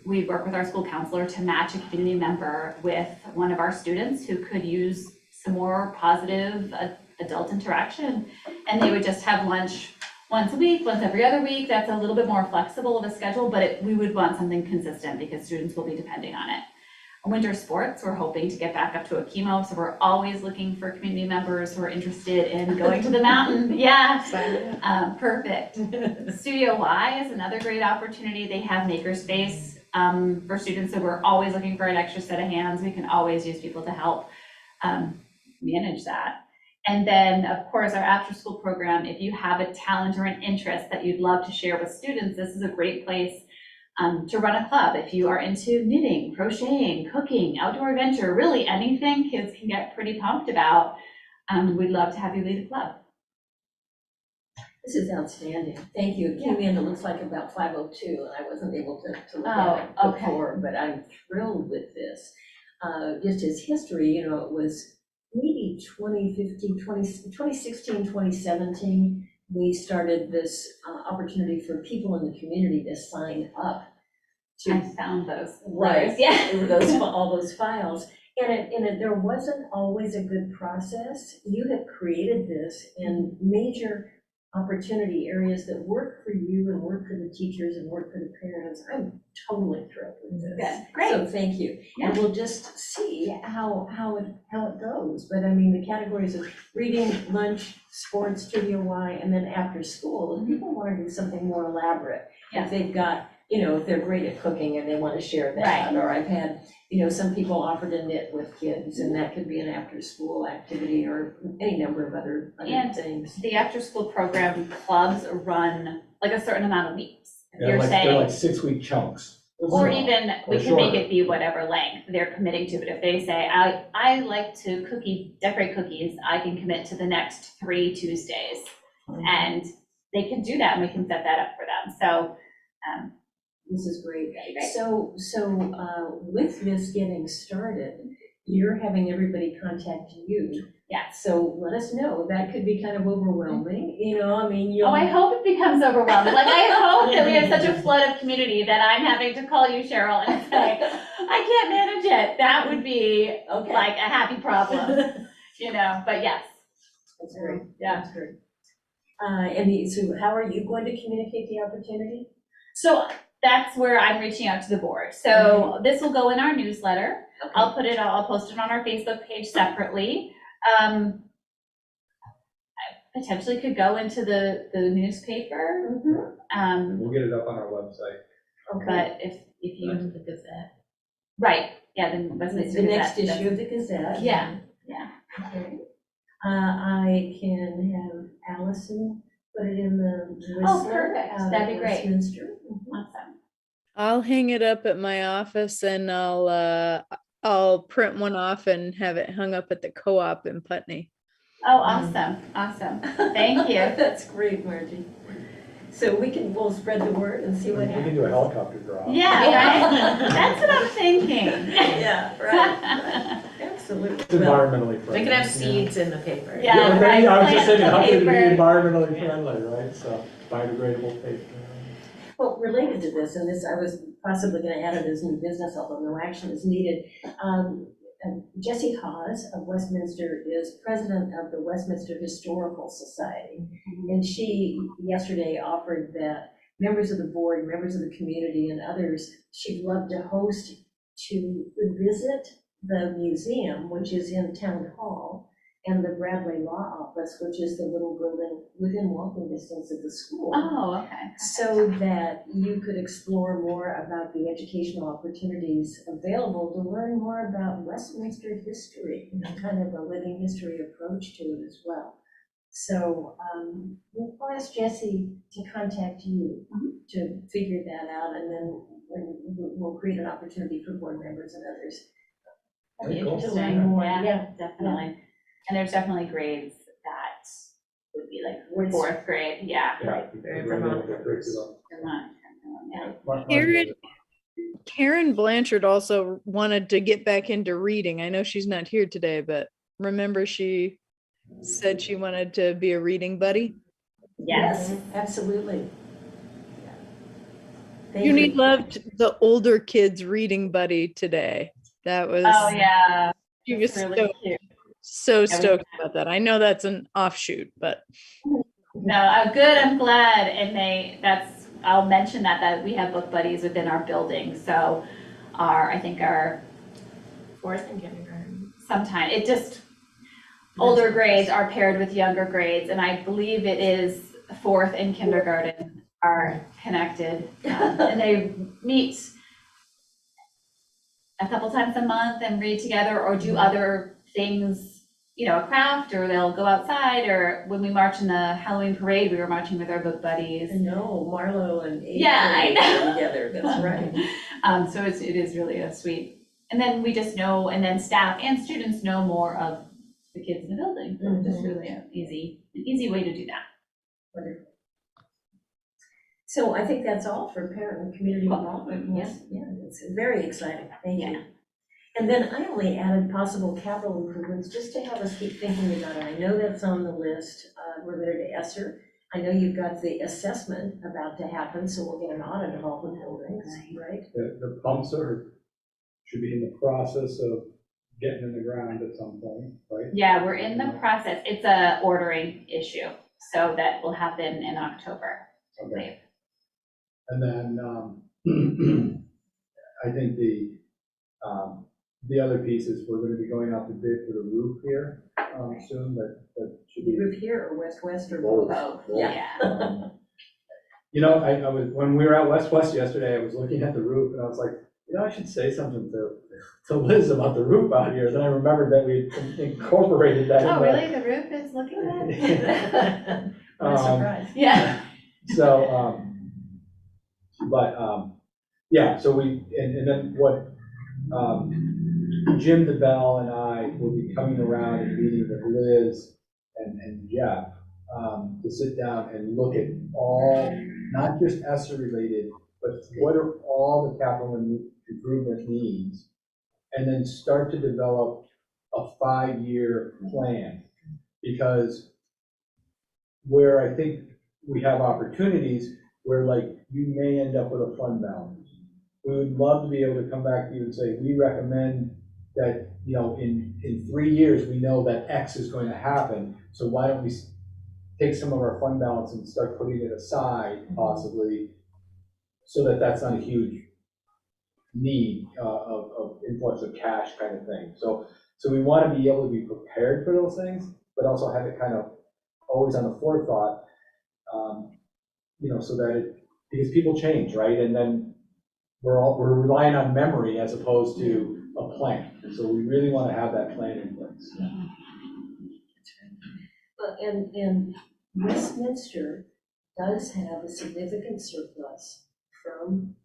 Speaker 6: we work with our school counselor to match a community member with one of our students who could use some more positive adult interaction. And they would just have lunch once a week, once every other week. That's a little bit more flexible of a schedule, but we would want something consistent because students will be depending on it. Winter sports, we're hoping to get back up to a chemo, so we're always looking for community members who are interested in going to the mountain. Yeah, perfect. Studio Y is another great opportunity. They have makerspace for students, so we're always looking for an extra set of hands. We can always use people to help manage that. And then, of course, our after-school program, if you have a talent or an interest that you'd love to share with students, this is a great place to run a club. If you are into knitting, crocheting, cooking, outdoor adventure, really anything kids can get pretty pumped about, we'd love to have you lead a club.
Speaker 1: This is outstanding. Thank you. It came in, it looks like about 5:02, and I wasn't able to look at it
Speaker 6: okay.
Speaker 1: before, but I'm thrilled with this. Just as history, you know, it was maybe 2016, 2017, we started this opportunity for people in the community to sign up to.
Speaker 6: I found those.
Speaker 1: Right,
Speaker 6: Yeah.
Speaker 1: all those files. And there wasn't always a good process. You have created this in major opportunity areas that work for you and work for the teachers and work for the parents. I'm totally thrilled with this.
Speaker 6: Good. Great.
Speaker 1: So thank you. And we'll just see how it goes. But I mean, the categories of reading, lunch, sports, Studio Y, and then after school. If people want to do something more elaborate,
Speaker 6: Yeah.
Speaker 1: if they've got, you know, if they're great at cooking and they want to share that,
Speaker 6: Right.
Speaker 1: or I've had, you know, some people offer to knit with kids, and that could be an after-school activity or any number of other
Speaker 6: And
Speaker 1: things.
Speaker 6: the after-school program clubs run like a certain amount of weeks. If you're
Speaker 4: They're
Speaker 6: saying,
Speaker 4: like 6-week chunks.
Speaker 6: or even, we
Speaker 4: or
Speaker 6: can make
Speaker 4: shorter.
Speaker 6: it be whatever length they're committing to, but if they say, I like to decorate cookies, I can commit to the next 3 Tuesdays. And they can do that, and we can set that up for them. So,
Speaker 1: This is great.
Speaker 6: Great.
Speaker 1: So with this getting started, you're having everybody contact you.
Speaker 6: Yeah.
Speaker 1: So let us know. That could be kind of overwhelming, you know, I mean, you'll.
Speaker 6: oh, I hope it becomes overwhelming. Like, I hope that we have such a flood of community that I'm having to call you, Cheryl, and say, I can't manage it. That would be
Speaker 1: Okay.
Speaker 6: like a happy problem, you know, but yes.
Speaker 1: That's great.
Speaker 6: Yeah.
Speaker 1: That's great. So how are you going to communicate the opportunity?
Speaker 6: So that's where I'm reaching out to the board. So this will go in our newsletter.
Speaker 1: Okay.
Speaker 6: I'll post it on our Facebook page separately. I potentially could go into the newspaper.
Speaker 1: Mhm.
Speaker 4: We'll get it up on our website.
Speaker 1: Okay.
Speaker 6: But if you,
Speaker 2: The Gazette.
Speaker 6: right, yeah, then
Speaker 1: The
Speaker 6: Westminster
Speaker 1: next
Speaker 6: Gazette,
Speaker 1: issue of the Gazette.
Speaker 6: Yeah, yeah.
Speaker 1: Okay. I can have Allison put it in the
Speaker 6: Oh,
Speaker 1: Whistler
Speaker 6: perfect.
Speaker 1: out of
Speaker 6: That'd be great.
Speaker 1: Westminster.
Speaker 6: Awesome.
Speaker 5: I'll hang it up at my office and I'll print one off and have it hung up at the co-op in Putney.
Speaker 6: Oh, awesome, awesome. Thank you.
Speaker 1: That's great, Margie. So we'll spread the word and see
Speaker 4: We
Speaker 1: what
Speaker 4: can
Speaker 1: happens.
Speaker 4: do a helicopter drop.
Speaker 6: Yeah, right? That's what I'm thinking.
Speaker 1: Yeah, right. Absolutely.
Speaker 4: It's environmentally friendly.
Speaker 2: They can have seeds in the paper.
Speaker 6: Yeah.
Speaker 4: Yeah, but then, I was
Speaker 6: right,
Speaker 4: just saying, how could it be
Speaker 6: paper.
Speaker 4: environmentally friendly, right? So biodegradable paper.
Speaker 1: Well, related to this, and this, I was possibly going to add it as new business, although no action is needed. Jessie Hawes of Westminster is president of the Westminster Historical Society. And she yesterday offered that members of the board, members of the community, and others, she'd love to host to visit the museum, which is in Town Hall, and the Bradley Law Office, which is the little building within walking distance of the school.
Speaker 6: Oh, okay.
Speaker 1: So that you could explore more about the educational opportunities available to learn more about Westminster history, kind of a living history approach to it as well. So we'll ask Jessie to contact you to figure that out, and then we'll create an opportunity for board members and others
Speaker 6: That'd be
Speaker 4: Very cool.
Speaker 1: to
Speaker 6: interesting.
Speaker 1: learn more.
Speaker 6: Yeah, definitely. And there's definitely grades that would be like 4th grade, yeah.
Speaker 4: Yeah.
Speaker 2: Very
Speaker 4: Vermont
Speaker 2: Vermont.
Speaker 6: Vermont, yeah.
Speaker 4: Mark-
Speaker 5: Karen, Karen Blanchard also wanted to get back into reading. I know she's not here today, but remember she said she wanted to be a reading buddy?
Speaker 6: Yes.
Speaker 1: Absolutely. Thank
Speaker 5: You need loved the older kids reading buddy today. That was,
Speaker 6: Oh, yeah.
Speaker 5: she was
Speaker 6: It's really
Speaker 5: stoked,
Speaker 6: cute.
Speaker 5: so
Speaker 6: we-
Speaker 5: stoked about that. I know that's an offshoot, but
Speaker 6: No, good, I'm glad, and I'll mention that we have book buddies within our building, so I think our
Speaker 2: Fourth and kindergarten.
Speaker 6: older grades are paired with younger grades, and I believe it is fourth and kindergarten are connected, and they meet a couple times a month and read together or do other things, a craft, or they'll go outside, or when we march in the Halloween parade, we were marching with our book buddies.
Speaker 1: I know, Marlo and April
Speaker 6: Yeah, I know.
Speaker 1: together, that's right.
Speaker 6: So it is really a sweet, and then we just know, and then staff and students know more of the kids in the building, so it's just really an easy way to do that.
Speaker 1: Wonderful. So I think that's all for parent and community involvement.
Speaker 6: Yes.
Speaker 1: Yeah, it's very exciting, thank you.
Speaker 6: Yeah.
Speaker 1: And then I only added possible capital improvements just to have us keep thinking about it. I know that's on the list related to ESSER. I know you've got the assessment about to happen, so we'll get an audit of all the buildings, right?
Speaker 4: The pumps should be in the process of getting in the ground at some point, right?
Speaker 6: Yeah, we're in the process, it's a ordering issue, so that will happen in October.
Speaker 4: Okay. And then, I think the other piece is we're gonna be going out to bid for the roof here, soon, that should be.
Speaker 1: Roof here or west or
Speaker 4: Both.
Speaker 1: both?
Speaker 4: Both.
Speaker 1: Yeah.
Speaker 4: I was, when we were out West yesterday, I was looking at the roof and I was like, I should say something to Liz about the roof out here. Then I remembered that we incorporated that.
Speaker 2: Oh,
Speaker 4: in
Speaker 2: really? The roof is looking bad?
Speaker 1: What a surprise.
Speaker 6: Yeah.
Speaker 4: So, yeah, so and then what, Jim DeBell and I will be coming around and meeting with Liz and Jeff, to sit down and look at all, not just ESSER related, but what are all the capital improvement needs? And then start to develop a 5-year plan. Because where I think we have opportunities where, like, you may end up with a fund balance. We would love to be able to come back to you and say, we recommend that, in 3 years, we know that X is going to happen. So why don't we take some of our fund balance and start putting it aside possibly, so that that's not a huge need of influx of cash kind of thing. So we want to be able to be prepared for those things, but also have it kind of always on the forethought, so that because people change, right? And then we're relying on memory as opposed to a plan. So we really want to have that plan in place.
Speaker 1: And Westminster does have a significant surplus from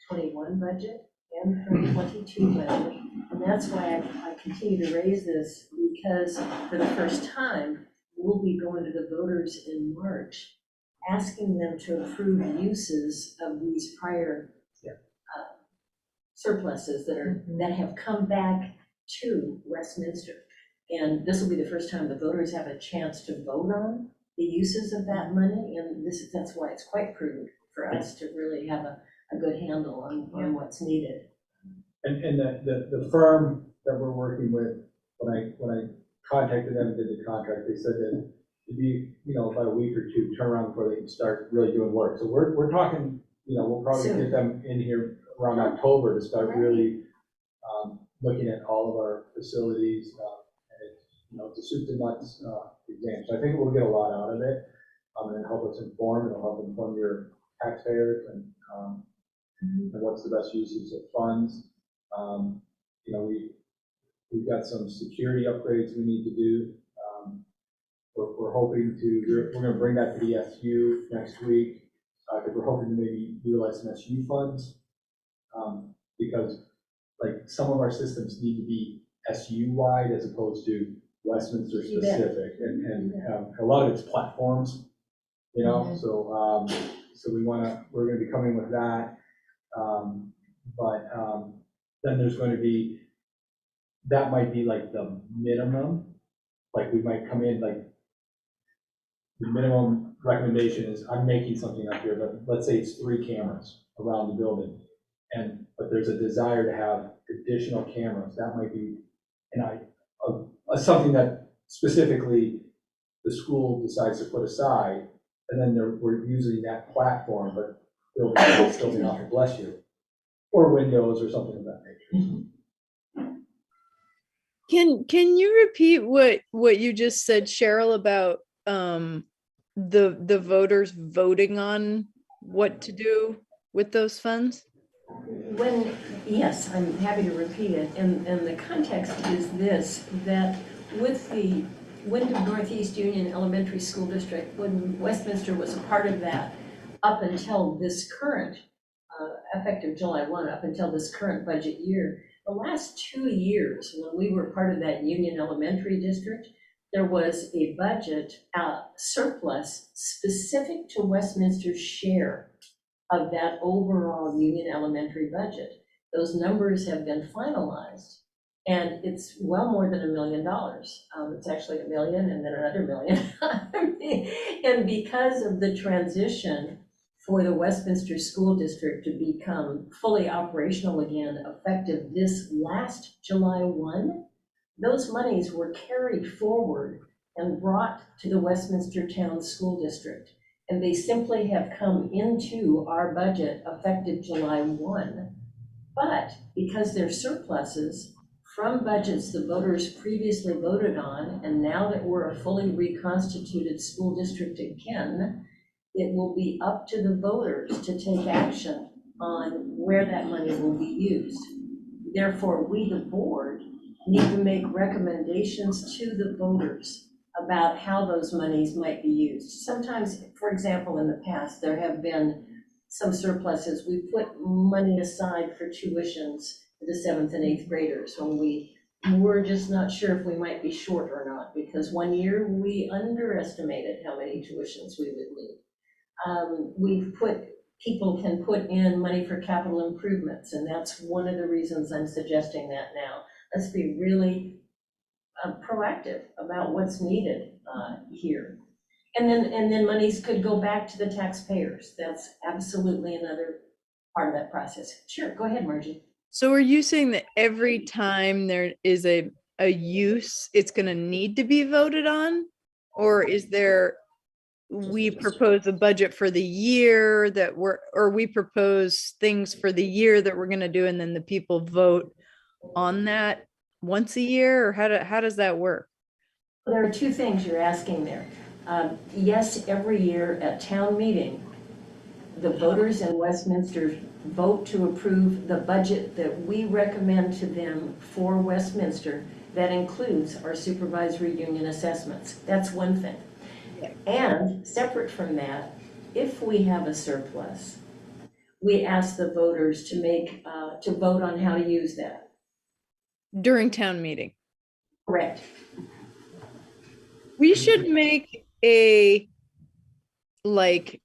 Speaker 1: 21 budget and from 22 budget. And that's why I continue to raise this, because for the first time, we'll be going to the voters in March, asking them to approve uses of these prior surpluses that have come back to Westminster. And this will be the first time the voters have a chance to vote on the uses of that money, and that's why it's quite prudent for us to really have a good handle on what's needed.
Speaker 4: And the firm that we're working with, when I contacted them and did the contract, they said that it'd be, about a week or two turnaround before they can start really doing work. So we're talking, we'll probably
Speaker 1: Soon.
Speaker 4: get them in here around October to start really looking at all of our facilities, and it's a soup to nuts exam. So I think we'll get a lot out of it, and it'll help us inform, it'll help inform your taxpayers and what's the best uses of funds. We've got some security upgrades we need to do. We're hoping we're going to bring that to the SU next week, because we're hoping to maybe utilize some SU funds, because like some of our systems need to be SU wide as opposed to Westminster
Speaker 1: You bet.
Speaker 4: specific, and a lot of it's platforms, so we're going to be coming with that. but then there's going to be, that might be like the minimum, like we might come in like, the minimum recommendation is, I'm making something up here, but let's say it's 3 cameras around the building. But there's a desire to have additional cameras, that might be, something that specifically the school decides to put aside, and then we're using that platform, but building off of, bless you, or windows or something of that nature.
Speaker 5: Can you repeat what you just said, Cheryl, about the voters voting on what to do with those funds?
Speaker 1: Yes, I'm happy to repeat it, and the context is this, that with the Wyndham Northeast Union Elementary School District, when Westminster was a part of that, up until this current, effective July 1, up until this current budget year, the last 2 years, when we were part of that Union Elementary District, there was a budget surplus specific to Westminster's share of that overall Union Elementary budget. Those numbers have been finalized, and it's well more than $1 million. It's actually $1 million and then another $1 million. And because of the transition for the Westminster School District to become fully operational again, effective this last July 1, those monies were carried forward and brought to the Westminster Town School District. And they simply have come into our budget effective July 1. But because they're surpluses from budgets the voters previously voted on, and now that we're a fully reconstituted school district again, it will be up to the voters to take action on where that money will be used. Therefore, we, the board, need to make recommendations to the voters about how those monies might be used. Sometimes, for example, in the past, there have been some surpluses. We put money aside for tuitions for the 7th and 8th graders when we were just not sure if we might be short or not, because one year we underestimated how many tuitions we would need. People can put in money for capital improvements, and that's one of the reasons I'm suggesting that now. Let's be really proactive about what's needed here. And then monies could go back to the taxpayers. That's absolutely another part of that process. Sure, go ahead, Margie.
Speaker 5: So are you saying that every time there is a use, it's going to need to be voted on? Or is there, we propose a budget for the year that we propose things for the year that we're going to do, and then the people vote on that once a year? Or how does that work?
Speaker 1: There are 2 things you're asking there. Yes, every year at town meeting, the voters in Westminster vote to approve the budget that we recommend to them for Westminster. That includes our supervisory union assessments. That's one thing. And separate from that, if we have a surplus, we ask the voters to vote on how to use that.
Speaker 5: During town meeting?
Speaker 1: Correct.
Speaker 5: We should make a, like,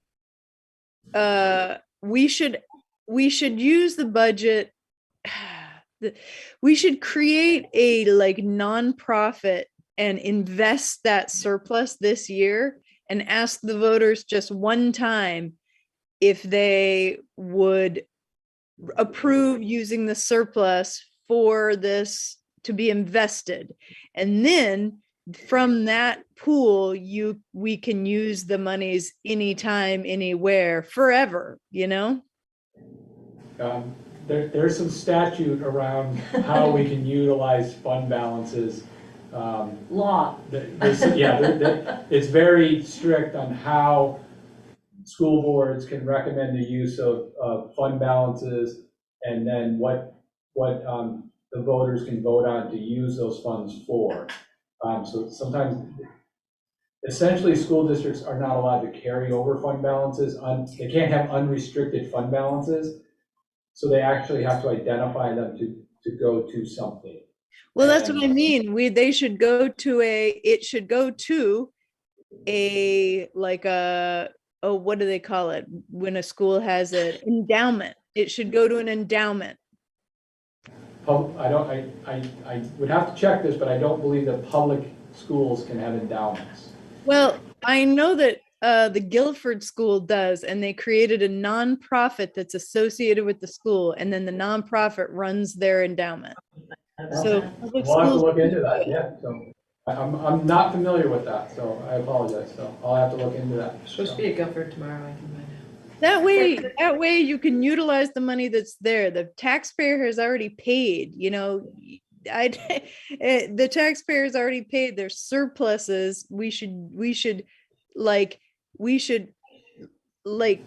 Speaker 5: we should use the budget. We should create a like nonprofit and invest that surplus this year and ask the voters just one time if they would approve using the surplus for this to be invested. And then from that pool, we can use the monies anytime, anywhere, forever, you know?
Speaker 4: There's some statute around how we can utilize fund balances.
Speaker 1: Law.
Speaker 4: It's very strict on how school boards can recommend the use of fund balances, and then what the voters can vote on to use those funds for. So sometimes, essentially, school districts are not allowed to carry over fund balances. They can't have unrestricted fund balances. So they actually have to identify them to go to something.
Speaker 5: Well, that's what I mean. It should go to a, like what do they call it? When a school has an endowment, it should go to an endowment
Speaker 4: I would have to check this, but I don't believe that public schools can have endowments.
Speaker 5: Well, I know that the Guilford School does, and they created a nonprofit that's associated with the school, and then the nonprofit runs their endowment. So public
Speaker 4: We'll have to
Speaker 5: schools,
Speaker 4: look into that, yeah, so, I'm not familiar with that, so I apologize, so I'll have to look into that.
Speaker 2: Supposed to be at Guilford tomorrow, I can find out.
Speaker 5: that way you can utilize the money that's there. The taxpayer has already paid, you know. The taxpayers already paid their surpluses. We should like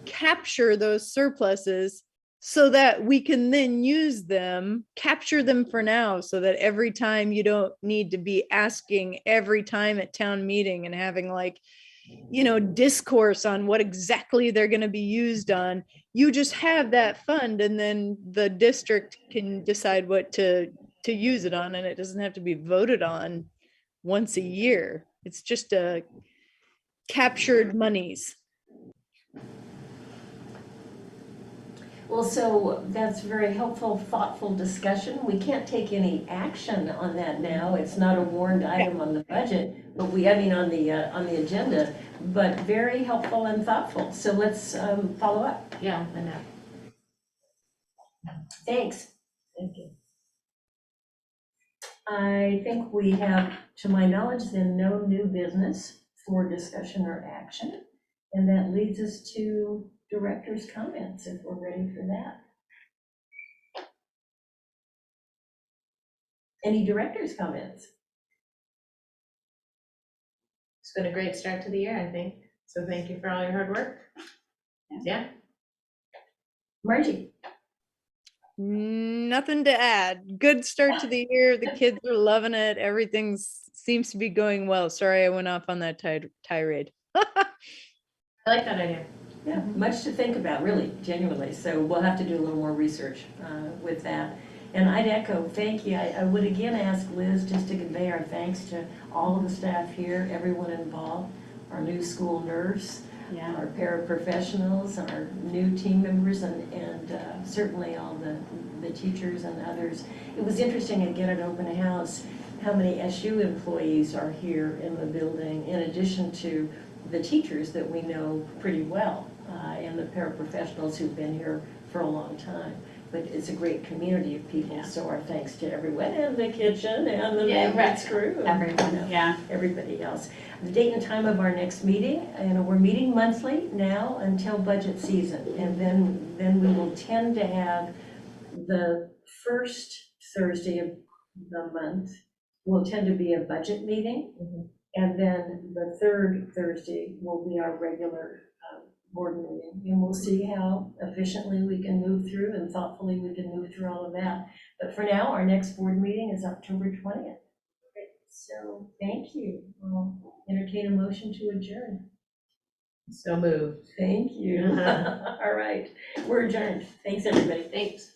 Speaker 5: capture those surpluses so that we can then use them, capture them for now, so that every time you don't need to be asking every time at town meeting and having like, you know, discourse on what exactly they're going to be used on. You just have that fund, and then the district can decide what to use it on, and it doesn't have to be voted on once a year. It's just a captured monies.
Speaker 1: Well, so that's very helpful, thoughtful discussion. We can't take any action on that now. It's not a warned item on the budget, but I mean, on the agenda, but very helpful and thoughtful. So let's follow up.
Speaker 2: Yeah, I know.
Speaker 1: Thanks.
Speaker 2: Thank you.
Speaker 1: I think we have, to my knowledge, then no new business for discussion or action. And that leads us to director's comments, if we're ready for that. Any director's comments?
Speaker 2: It's been a great start to the year, I think. So thank you for all your hard work. Yeah.
Speaker 1: Margie?
Speaker 5: Nothing to add. Good start to the year. The kids are loving it. Everything seems to be going well. Sorry, I went off on that tirade.
Speaker 2: I like that idea.
Speaker 1: Yeah, much to think about, really, genuinely. So we'll have to do a little more research with that. And I'd echo, thank you. I would again ask Liz just to convey our thanks to all of the staff here, everyone involved, our new school nurse, our paraprofessionals, our new team members, and certainly all the teachers and others. It was interesting again at open house how many SU employees are here in the building, in addition to the teachers that we know pretty well, and the paraprofessionals who've been here for a long time. But it's a great community of people, so our thanks to everyone, and the kitchen, and the maintenance crew, and,
Speaker 6: Everyone, yeah.
Speaker 1: everybody else. The date and time of our next meeting, we're meeting monthly now until budget season, and then we will tend to have the first Thursday of the month will tend to be a budget meeting. And then the third Thursday will be our regular board meeting. And we'll see how efficiently we can move through and thoughtfully we can move through all of that. But for now, our next board meeting is October 20th. So thank you. I'll entertain a motion to adjourn.
Speaker 2: So moved.
Speaker 1: Thank you. All right, we're adjourned. Thanks, everybody.
Speaker 2: Thanks.